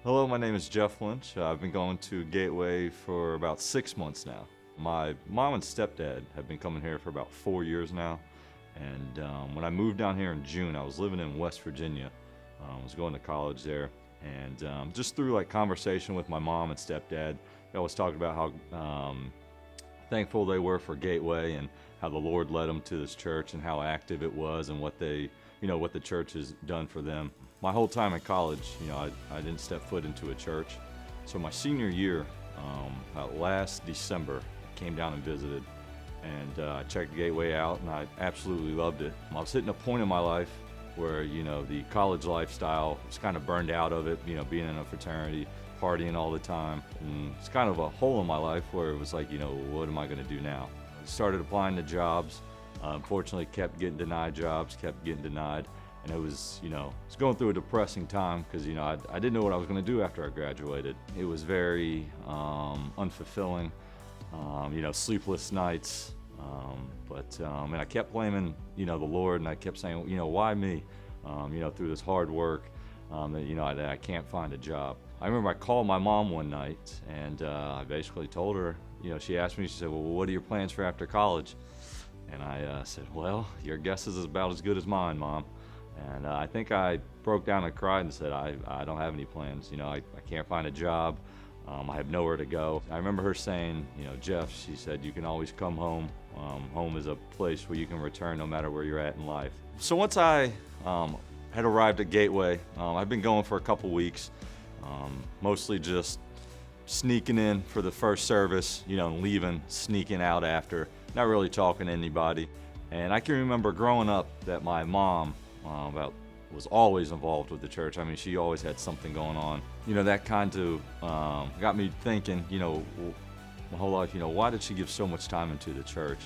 Hello, my name is Jeff Lynch. I've been going to Gateway for about 6 months now. My mom and stepdad have been coming here for about 4 years now. And when I moved down here in June, I was living in West Virginia. I was going to college there. And just through like conversation with my mom and stepdad, they always talked about how thankful they were for Gateway and how the Lord led them to this church and how active it was and what what the church has done for them. My whole time in college, I didn't step foot into a church. So my senior year, about last December, I came down and visited, and I checked Gateway out, and I absolutely loved it. I was hitting a point in my life where, the college lifestyle was kind of burned out of it, being in a fraternity, partying all the time. And it's kind of a hole in my life where it was like, what am I going to do now? I started applying to jobs. Unfortunately, kept getting denied jobs, kept getting denied. And it was, it's going through a depressing time because, I didn't know what I was going to do after I graduated. It was very unfulfilling, sleepless nights. And I kept blaming, the Lord, and I kept saying, why me? Through this hard work, that I can't find a job. I remember I called my mom one night, and I basically told her, she asked me, she said, well, what are your plans for after college? And I said, well, your guess is about as good as mine, Mom. And I think I broke down and cried and said, I don't have any plans. I can't find a job. I have nowhere to go. I remember her saying, Jeff, she said, you can always come home. Home is a place where you can return no matter where you're at in life. So once I had arrived at Gateway, I've been going for a couple weeks, mostly just sneaking in for the first service, and leaving, sneaking out after, not really talking to anybody. And I can remember growing up that my mom was always involved with the church. I mean, she always had something going on. That kind of got me thinking, my whole life, why did she give so much time into the church?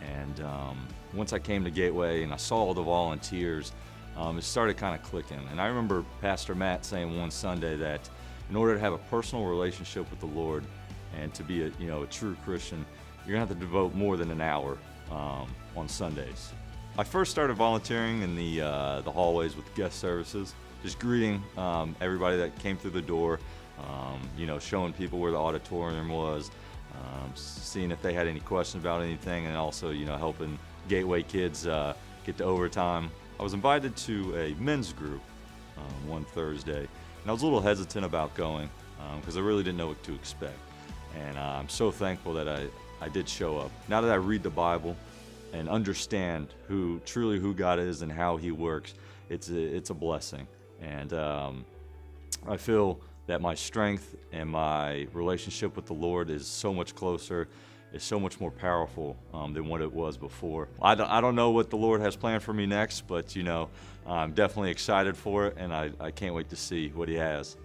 And once I came to Gateway and I saw all the volunteers, it started kind of clicking. And I remember Pastor Matt saying one Sunday that in order to have a personal relationship with the Lord and to be a true Christian, you're gonna have to devote more than an hour on Sundays. I first started volunteering in the hallways with guest services, just greeting everybody that came through the door, showing people where the auditorium was, seeing if they had any questions about anything, and also, helping Gateway kids get to overtime. I was invited to a men's group one Thursday, and I was a little hesitant about going because I really didn't know what to expect. And I'm so thankful that I did show up. Now that I read the Bible and understand who God is and how He works, it's a blessing. And I feel that my strength and my relationship with the Lord is so much closer, is so much more powerful than what it was before. I don't know what the Lord has planned for me next, but I'm definitely excited for it, and I can't wait to see what He has.